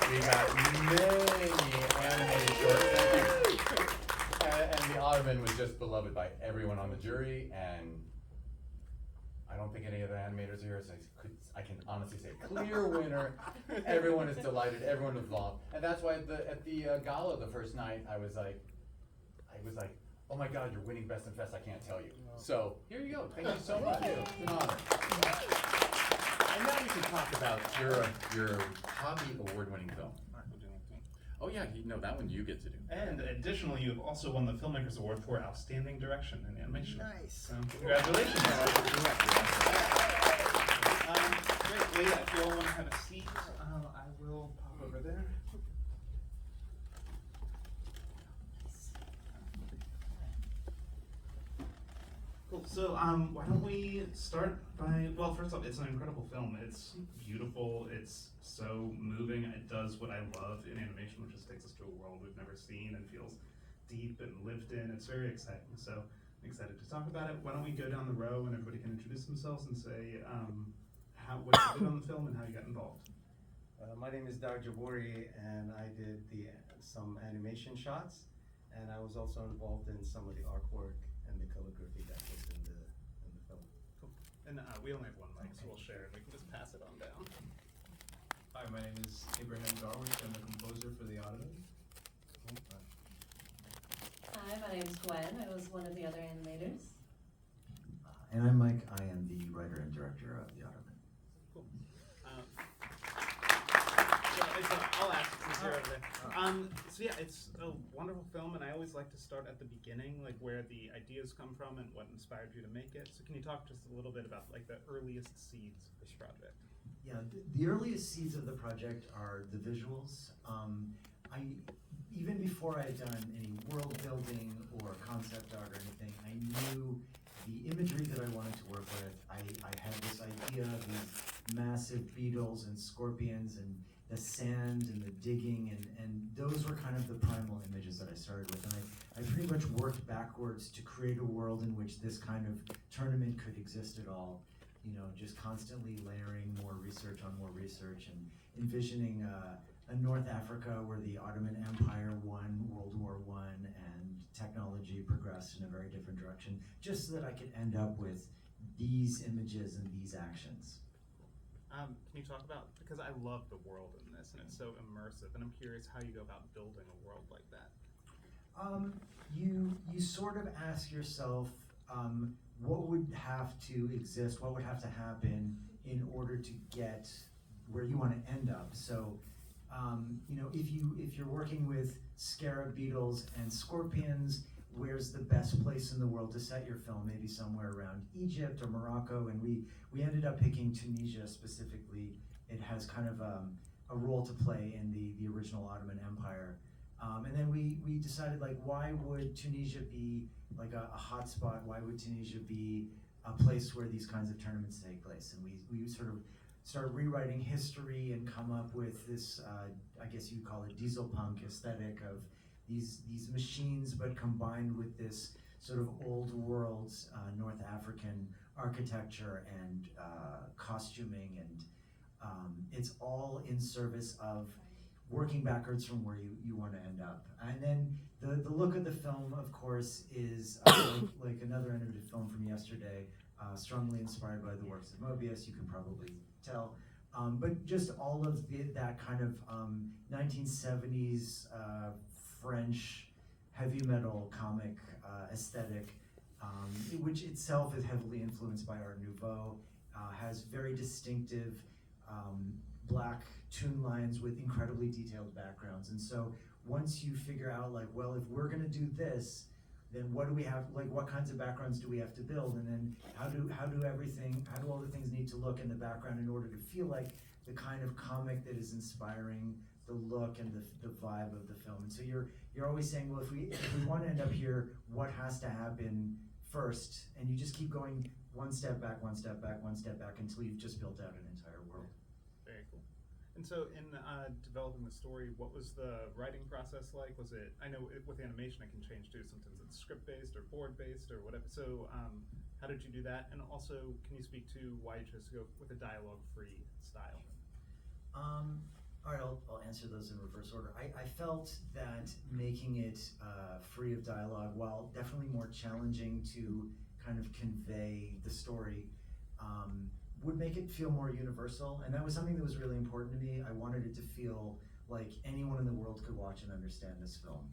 We got many animated shorts. And the Ottoman was just beloved by everyone on the jury, and I don't think any of the animators are here, so I can honestly say clear winner. Everyone is delighted, everyone involved. And that's why at the gala the first night, I was like, oh my God, you're winning Best in Fest, I can't tell you. So here you go, thank you so much, it's an honor. And now we can talk about your hobby award-winning film. Oh yeah, no, that one you get to do. And additionally, you have also won the Filmmakers Award for Outstanding Direction in Animation. Nice. So, congratulations. Great, well, yeah, if you all want to have a seat, I will pop over there. Cool, so why don't we start by, well, first off, it's an incredible film. It's beautiful, it's so moving. It does what I love in animation, which is takes us to a world we've never seen and feels deep and lived in. It's very exciting, so I'm excited to talk about it. Why don't we go down the row and everybody can introduce themselves and say what you did on the film and how you got involved. My name is Doug Jabori, and I did some animation shots, and I was also involved in some of the artwork and the calligraphy that was in the film. Cool. And we only have one mic, so we'll share and we can just pass it on down. Hi, my name is Abraham Garwick. I'm the composer for the Ottoman. Hi, my name is Gwen. I was one of the other animators. And I'm Mike. I am the writer and director of the Ottoman. Cool. I'll ask since you're over there. So yeah, it's a wonderful film, and I always like to start at the beginning, like where the ideas come from and what inspired you to make it. So can you talk just a little bit about like the earliest seeds of this project? Yeah, the earliest seeds of the project are the visuals. Even before I had done any world building or concept art or anything, I knew the imagery that I wanted to work with. I had this idea of these massive beetles and scorpions and the sand and the digging, and those were kind of the primal images that I started with. And I pretty much worked backwards to create a world in which this kind of tournament could exist at all. You know, just constantly layering more research on more research and envisioning a North Africa where the Ottoman Empire won World War I and technology progressed in a very different direction, just so that I could end up with these images and these actions. Can you talk about, because I love the world in this and it's so immersive, and I'm curious how you go about building a world like that. You sort of ask yourself, what would have to exist, what would have to happen in order to get where you want to end up. So, you know, if you're working with scarab beetles and scorpions, where's the best place in the world to set your film? Maybe somewhere around Egypt or Morocco, and we ended up picking Tunisia specifically. It has kind of a role to play in the original Ottoman Empire. And then we decided, like, why would Tunisia be like a hot spot? Why would Tunisia be a place where these kinds of tournaments take place? And we sort of started rewriting history and come up with this, I guess you'd call it diesel punk aesthetic of these machines, but combined with this sort of old world North African architecture and costuming, and it's all in service of working backwards from where you want to end up. And then the look of the film, of course, is like another innovative film from yesterday, strongly inspired by the works of Mobius, you can probably tell. But just all of that kind of 1970s French heavy metal comic aesthetic, which itself is heavily influenced by Art Nouveau, has very distinctive black tune lines with incredibly detailed backgrounds. And so once you figure out, like, well, if we're gonna do this, then what do we have, like, what kinds of backgrounds do we have to build? And then how do all the things need to look in the background in order to feel like the kind of comic that is inspiring the look and the vibe of the film. And so you're always saying, well, if we want to end up here, what has to happen first? And you just keep going one step back, one step back, one step back until you've just built out an entire world. Very cool. And so in developing the story, what was the writing process like? Was it, I know with animation it can change too, sometimes it's script-based or board-based or whatever. So how did you do that? And also, can you speak to why you chose to go with a dialogue-free style? All right, I'll answer those in reverse order. I felt that making it free of dialogue, while definitely more challenging to kind of convey the story, would make it feel more universal, and that was something that was really important to me. I wanted it to feel like anyone in the world could watch and understand this film.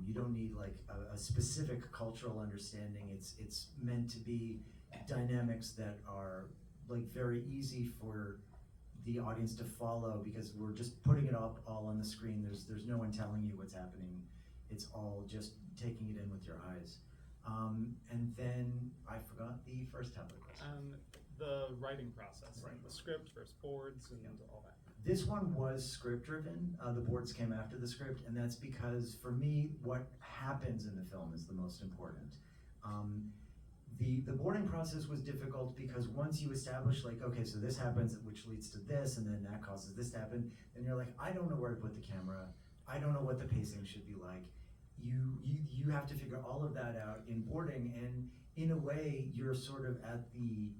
You don't need like a specific cultural understanding. It's meant to be dynamics that are like very easy for the audience to follow, because we're just putting it up all on the screen. There's no one telling you what's happening. It's all just taking it in with your eyes. And then I forgot the first half of the question. The writing process, Right. the script versus boards and all that. This one was script driven. The boards came after the script, and that's because for me, what happens in the film is the most important. The boarding process was difficult because once you establish like, okay, so this happens, which leads to this, and then that causes this to happen, and you're like, I don't know where to put the camera. I don't know what the pacing should be like. You have to figure all of that out in boarding, and in a way, you're sort of at the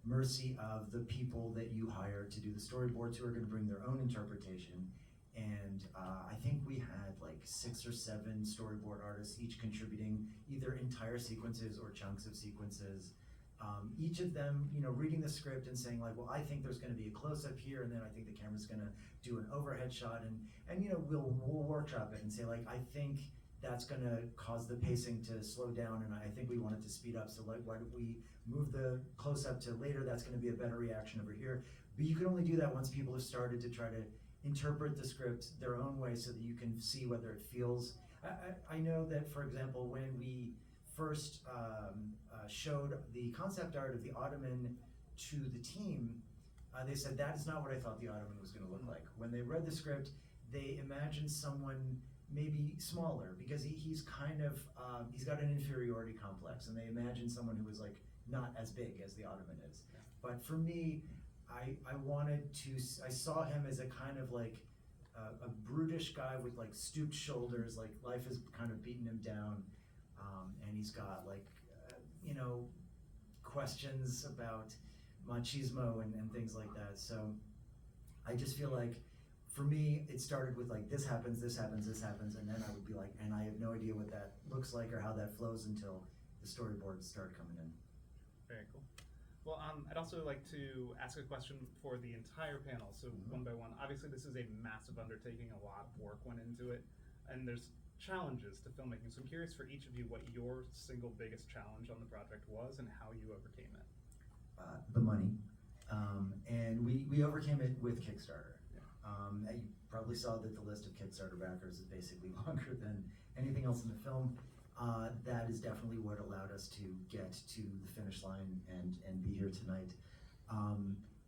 mercy of the people that you hire to do the storyboards, who are going to bring their own interpretation. And I think we had like 6 or 7 storyboard artists, each contributing either entire sequences or chunks of sequences. Each of them, reading the script and saying like, well, I think there's going to be a close-up here, and then I think the camera's going to do an overhead shot, and we'll workshop it and say like, I think that's going to cause the pacing to slow down, and I think we want it to speed up. So like, why don't we move the close-up to later? That's going to be a better reaction over here. But you can only do that once people have started to try to interpret the script their own way, so that you can see whether it feels. I know that, for example, when we first showed the concept art of the Ottoman to the team, they said that is not what I thought the Ottoman was going to look like. When they read the script, they imagined someone maybe smaller, because he's kind of he's got an inferiority complex, and they imagined someone who was like not as big as the Ottoman is. Yeah. But for me, I saw him as a kind of like a brutish guy with like stooped shoulders, like life has kind of beaten him down, and he's got like questions about machismo and things like that. So I just feel like, for me, it started with like, this happens, this happens, this happens, and then I would be like, and I have no idea what that looks like or how that flows until the storyboards start coming in. Very cool. Well, I'd also like to ask a question for the entire panel. So one by one, obviously this is a massive undertaking, a lot of work went into it, and there's challenges to filmmaking. So I'm curious for each of you what your single biggest challenge on the project was and how you overcame it. The money, and we overcame it with Kickstarter. You probably saw that the list of Kickstarter backers is basically longer than anything else in the film. That is definitely what allowed us to get to the finish line and be here tonight.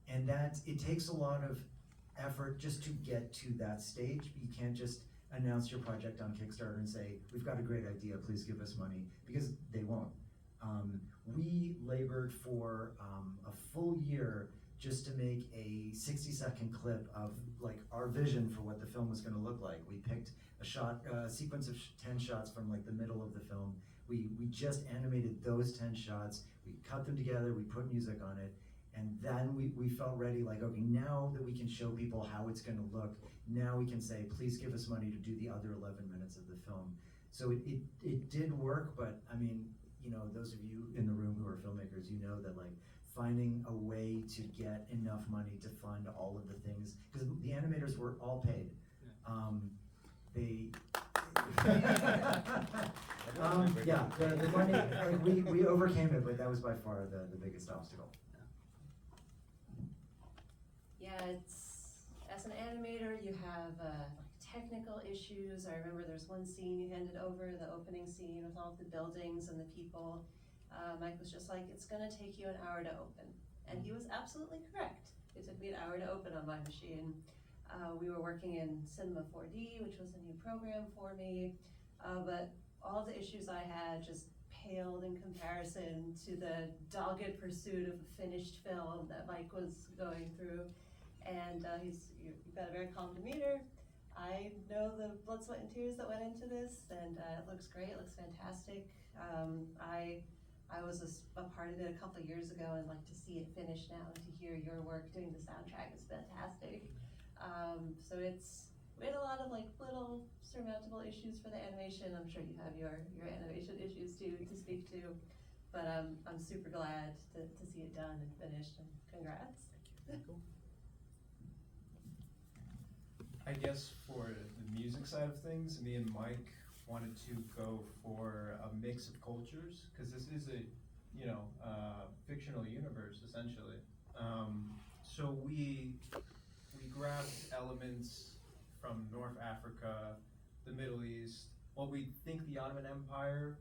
And that it takes a lot of effort just to get to that stage. You can't just announce your project on Kickstarter and say, we've got a great idea, please give us money, because they won't. We labored for a full year just to make a 60-second clip of like our vision for what the film was going to look like. We picked a sequence of 10 shots from like the middle of the film. We just animated those 10 shots. We cut them together. We put music on it, and then we felt ready. Like, okay, now that we can show people how it's going to look, now we can say, please give us money to do the other 11 minutes of the film. So it did work, but I mean, those of you in the room who are filmmakers, that like, finding a way to get enough money to fund all of the things, because the animators were all paid. The money, like, we overcame it, but that was by far the biggest obstacle. Yeah, it's, as an animator, you have like technical issues. I remember there's one scene you handed over, the opening scene with all the buildings and the people. Mike was just like, it's gonna take you an hour to open. And he was absolutely correct. It took me an hour to open on my machine. We were working in Cinema 4D, which was a new program for me. But all the issues I had just paled in comparison to the dogged pursuit of a finished film that Mike was going through. And you've got a very calm demeanor. I know the blood, sweat, and tears that went into this, and it looks great, it looks fantastic. I was a part of it a couple of years ago, and like to see it finished now and to hear your work doing the soundtrack is fantastic. So we had a lot of like little surmountable issues for the animation. I'm sure you have your animation issues too to speak to, but I'm super glad to see it done and finished, and congrats. I guess for the music side of things, me and Mike wanted to go for a mix of cultures, because this is a, fictional universe essentially. So we grabbed elements from North Africa, the Middle East, what we think the Ottoman Empire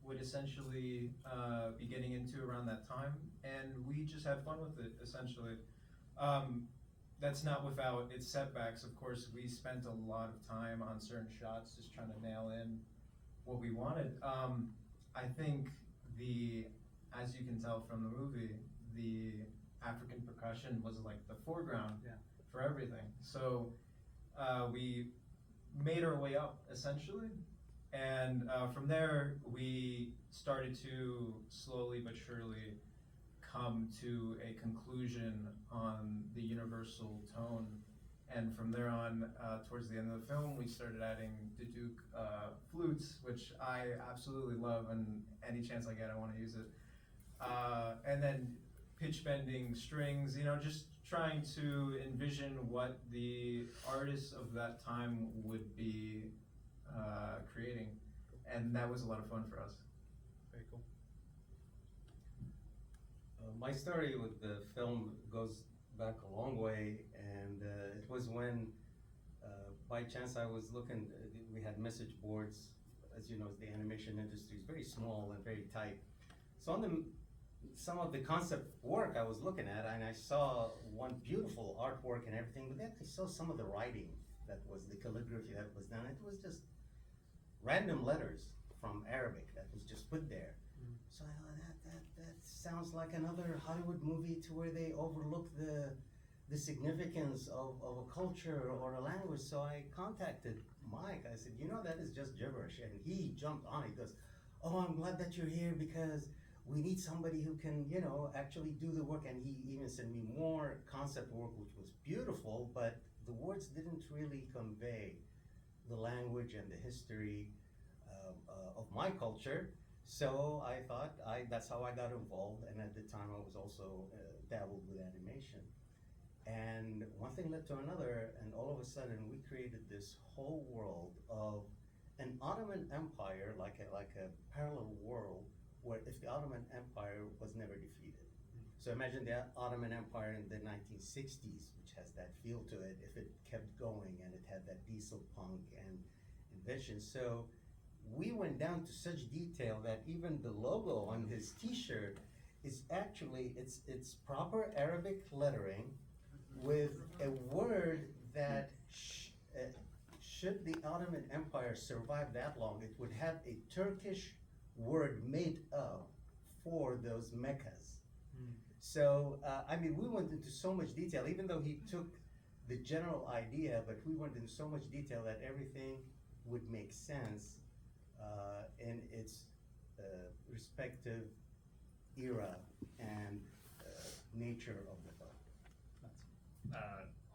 would essentially be getting into around that time, and we just had fun with it essentially. That's not without its setbacks. Of course, we spent a lot of time on certain shots just trying to nail in what we wanted. I think as you can tell from the movie, the African percussion was like the foreground for everything. So we made our way up essentially, and from there we started to slowly but surely come to a conclusion on the universal tone, and from there on, towards the end of the film, we started adding Duduk flutes, which I absolutely love, and any chance I get, I want to use it. And then pitch bending strings, just trying to envision what the artists of that time would be creating, and that was a lot of fun for us. Very cool. My story with the film goes back a long way, and it was when, by chance, I was looking. We had message boards. As you know, the animation industry is very small and very tight. So on some of the concept work I was looking at, and I saw one beautiful artwork and everything, but then I saw some of the writing that was the calligraphy that was done. It was just random letters from Arabic that was just put there. So I thought that sounds like another Hollywood movie to where they overlook the significance of a culture or a language. So I contacted Mike. I said, that is just gibberish. And he jumped on it. He goes, oh, I'm glad that you're here because we need somebody who can, actually do the work. And he even sent me more concept work, which was beautiful, but the words didn't really convey the language and the history of my culture. So I thought that's how I got involved, and at the time I was also dabbled with animation. And one thing led to another, and all of a sudden we created this whole world of an Ottoman Empire, like a parallel world, where if the Ottoman Empire was never defeated. So imagine the Ottoman Empire in the 1960s, which has that feel to it, if it kept going and it had that diesel punk and invention. So we went down to such detail that even the logo on his t-shirt is actually, it's proper Arabic lettering with a word that should the Ottoman Empire survive that long, it would have a Turkish word made up for those meccas. So, we went into so much detail, even though he took the general idea, but we went into so much detail that everything would make sense in its respective era and nature of the film.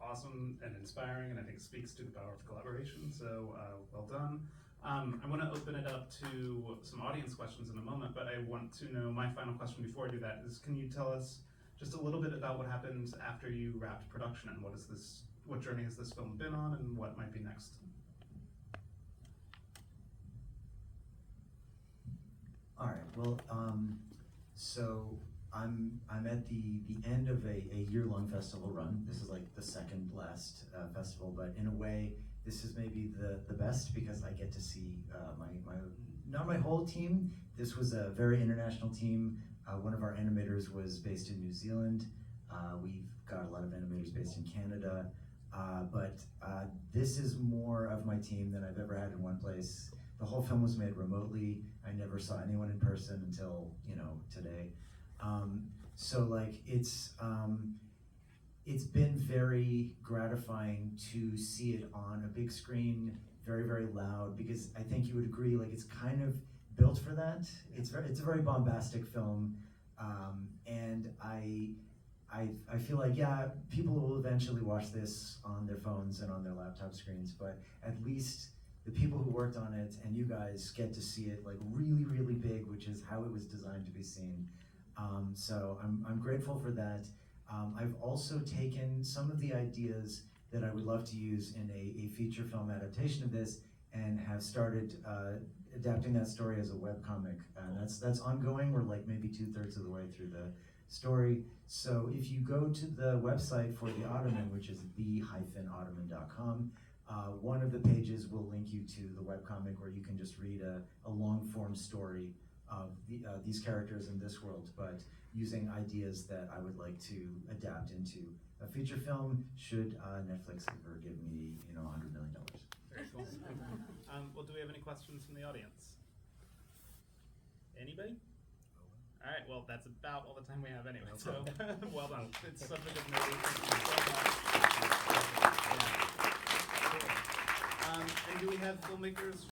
Awesome and inspiring, and I think speaks to the power of collaboration, so well done. I want to open it up to some audience questions in a moment, but I want to know, my final question before I do that is, can you tell us just a little bit about what happened after you wrapped production, and what journey has this film been on, and what might be next? All right. Well, so I'm at the end of a year-long festival run. This is like the second last festival, but in a way, this is maybe the best because I get to see not my whole team. This was a very international team. One of our animators was based in New Zealand. We've got a lot of animators based in Canada, but this is more of my team than I've ever had in one place. The whole film was made remotely. I never saw anyone in person until today. So like it's been very gratifying to see it on a big screen, very, very loud, because I think you would agree, like it's kind of built for that. It's a very bombastic film, and I I feel like, yeah, people will eventually watch this on their phones and on their laptop screens, but at least the people who worked on it and you guys get to see it like really, really big, which is how it was designed to be seen. So I'm grateful for that. I've also taken some of the ideas that I would love to use in a feature film adaptation of this and have started adapting that story as a webcomic. And that's ongoing. We're like maybe 2/3 of the way through the story. So if you go to the website for the Ottoman, which is the-ottoman.com, one of the pages will link you to the webcomic where you can just read a long form story of these characters in this world, but using ideas that I would like to adapt into a feature film should Netflix ever give me, $100 million. Very cool. Well, do we have any questions from the audience? Anybody? All right, well, that's about all the time we have anyway, so well done. It's such a good movie. Thank you so much. Yeah. Cool. And do we have filmmakers